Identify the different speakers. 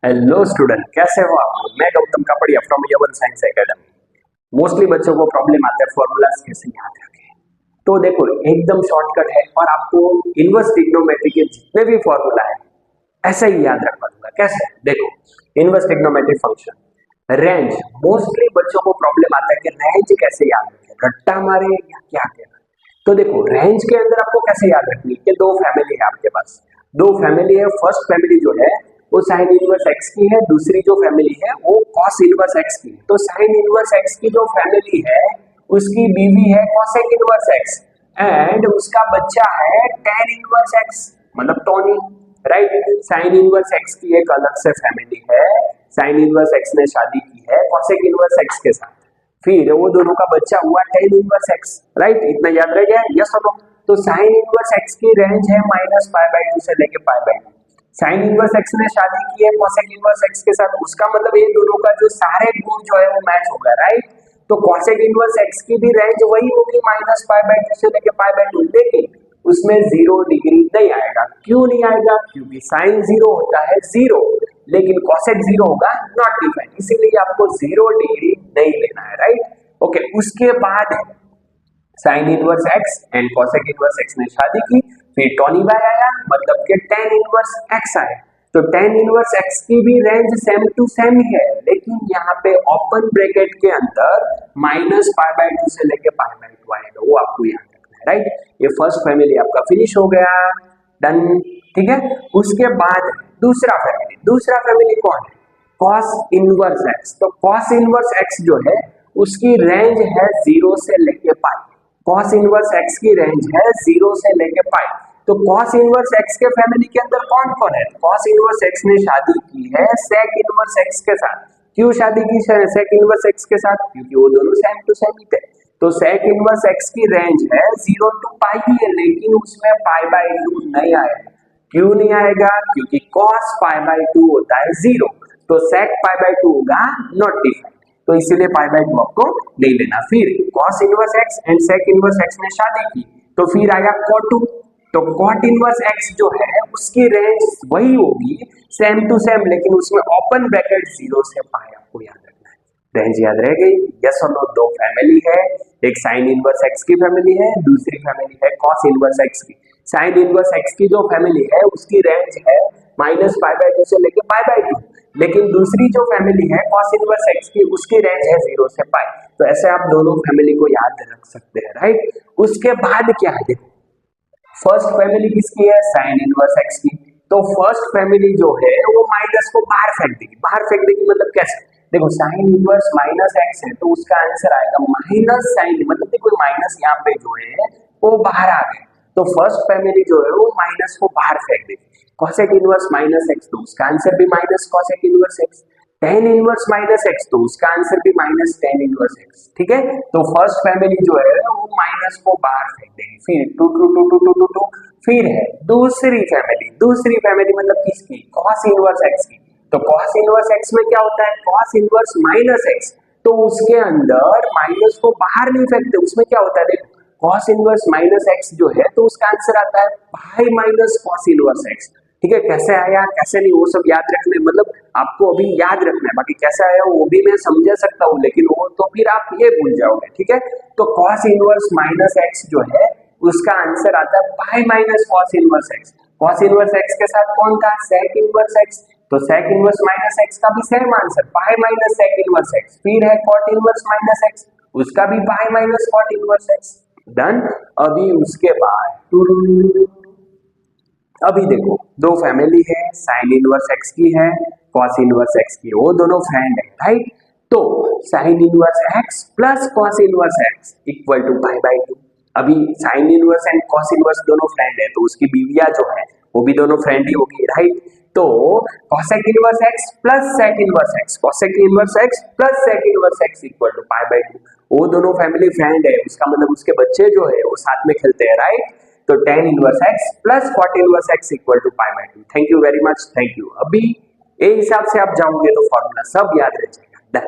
Speaker 1: Hello student, कैसे हो आप? मैं गौतम कापड़िया फ्रॉम यवन साइंस एकेडमी। मोस्टली बच्चों को प्रॉब्लम आता है फॉर्मूलाज कैसे याद रखें। तो देखो, एकदम शॉर्टकट है और आपको इनवर्स ट्रिग्नोमेट्री के जितने भी फॉर्मूला है ऐसे ही याद रखना दूंगा। कैसे? देखो, inverse trigonometry function range. Mostly बच्चों को प्रॉब्लम आता है कि रेंज कैसे याद रखें, रट्टा मारे या क्या करें। तो देखो, रेंज के अंदर आपको कैसे याद रखनी है कि दो फैमिली है आपके पास। दो फैमिली है। फर्स्ट फैमिली जो है वो साइन इनवर्स एक्स की है, दूसरी जो फैमिली है वो कॉस इनवर्स एक्स की है। तो साइन इनवर्स एक्स की जो फैमिली है उसकी बीवी है कॉसेक इनवर्स एक्स एंड उसका बच्चा है tan इनवर्स एक्स, मतलब Tony, right. Sine inverse x की एक अलग से फैमिली है। साइन इनवर्स एक्स ने शादी की है कॉसेक इनवर्स एक्स के साथ, फिर वो दोनों का बच्चा हुआ tan इनवर्स एक्स, राइट। इतना याद रह गया? यस और नो? तो साइन इनवर्स एक्स की रेंज है -π/2 से लेके π/2। साइन इनवर्स एक्स ने शादी की है कोसेक इनवर्स एक्स के साथ, उसका मतलब ये दोनों का जो सारे गुण जो है वो मैच हो गया, राइट। तो कोसेक इनवर्स एक्स की भी रेंज वही होगी -π/2 से लेके π/2, लेकिन उसमें 0 डिग्री नहीं आएगा। क्यों नहीं आएगा? क्योंकि साइन 0 होता है 0, लेकिन कोसेक 0 होगा नॉट डिफाइंड, इसीलिए आपको 0 डिग्री नहीं लेना है, राइट। ओके, उसके बाद sine inverse x and cosec inverse x ने शादी की, फिर टोनी बाय आया, मतलब कि tan इनवर्स एक्स आया। तो tan इनवर्स एक्स की भी रेंज सेम टू सेम है, लेकिन यहाँ पे ओपन ब्रैकेट के अंदर -π/2 से लेके π/2 आएगा, वो आपको याद रखना है, राइट। ये फर्स्ट फैमिली आपका फिनिश हो गया, डन, ठीक है। उसके बाद दूसरा फैमिली कौन है? cos inverse x. तो cos इनवर्स एक्स जो है उसकी रेंज है 0 से लेके पाई। cos इनवर्स x की रेंज है 0 से लेके पाई। तो cos इनवर्स x के फैमिली के अंदर कौन कौन है? cos इनवर्स x ने शादी की है sec इनवर्स x के साथ। क्यों शादी की sec इनवर्स x के साथ? क्योंकि वो दोनों सेम टू सेम ही थे। तो sec इनवर्स x की रेंज है 0 to पाई ही है, लेकिन उसमें π/2 नहीं आएगा। क्यों नहीं आएगा? क्योंकि cos π/2 होता है 0, तो sec π/2 होगा नॉट डिफाइंड, तो इसीलिए π/2 आपको नहीं लेना। फिर cos inverse x and sec inverse x ने शादी की, तो फिर आया cot2। तो cot इनवर्स x जो है उसकी रेंज वही होगी सेम टू सेम, लेकिन उसमें ओपन ब्रैकेट 0 से पाई, आपको याद रखना है। रेंज याद रह गई? यस और नो? दो फैमिली है, एक साइन इनवर्स x की फैमिली है, दूसरी फैमिली है cos इनवर्स x की। साइन इनवर्स x की जो फैमिली है उसकी रेंज है -π/2 से लेके π/2, लेकिन दूसरी जो फैमिली है cos इनवर्स x की उसकी रेंज है 0 से पाई। तो ऐसे आप दोनों फैमिली को याद रख सकते हैं, राइट। उसके बाद क्या है? देखो, फर्स्ट फैमिली किसकी है? साइन इनवर्स x की। तो फर्स्ट फैमिली जो है वो माइनस को बाहर फेंक देगी। बाहर फेंक देगी मतलब कैसे? देखो, साइन इनवर्स -x है तो उसका आंसर आएगा माइनस साइन, मतलब देखो माइनस यहाँ पे जो है वो बाहर आ गया, तो फर्स्ट फैमिली जो है वो माइनस को बाहर फेंक देगी। cosec इनवर्स -x, तो उसका आंसर भी minus cosec inverse x। tan inverse -x, तो उसका आंसर भी माइनस tan इनवर्स x, ठीक है। तो फर्स्ट फैमिली जो है वो माइनस को बाहर फेंक देगी। फिर 2 2 2 2 2 2 2 फिर है दूसरी फैमिली मतलब किसकी? cos इनवर्स x की। तो cos इनवर्स x में क्या होता है? cos इनवर्स -x, तो उसके अंदर माइनस को बाहर नहीं फेंकते, उसमें क्या होता है? देखो, cos इनवर्स -x जो है तो उसका आंसर आता है pi minus cos inverse x, ठीक है। कैसे आया कैसे नहीं वो सब याद रखने, मतलब आपको अभी याद रखना है, बाकी कैसे आया वो भी मैं समझा सकता हूँ, लेकिन वो तो फिर आप ये भूल जाओगे, ठीक है। तो cos इनवर्स -x जो है उसका आंसर आता है pi minus cos inverse x। cos inverse x के साथ कौन था? sec इनवर्स x, तो sec इनवर्स -x का भी same answer pi minus sec inverse x। फिर है cot इनवर्स -x, उसका भी pi minus cot inverse x, done. अभी उसके बाद अभी देखो, दो फैमिली है, साइन इनवर्स x की है, cos इनवर्स x की, वो दोनों फ्रेंड है, राइट। तो sine inverse x plus cos inverse x equal to π/2। अभी sine inverse and cos inverse दोनों फ्रेंड है, तो उसकी बीवियां जो है वो भी दोनों फ्रेंड ही होगी, राइट। तो cosec inverse x plus sec inverse x, cosec inverse x plus sec inverse x equal to π/2। वो दोनों फैमिली फ्रेंड है, उसका मतलब उसके बच्चे जो है वो साथ में खेलते हैं, राइट। तो tan inverse x plus cot inverse x equal to π/2। Thank you very much, thank you. अभी ये हिसाब से आप जाओगे तो फॉर्मूला सब याद रह जाएगा, डन।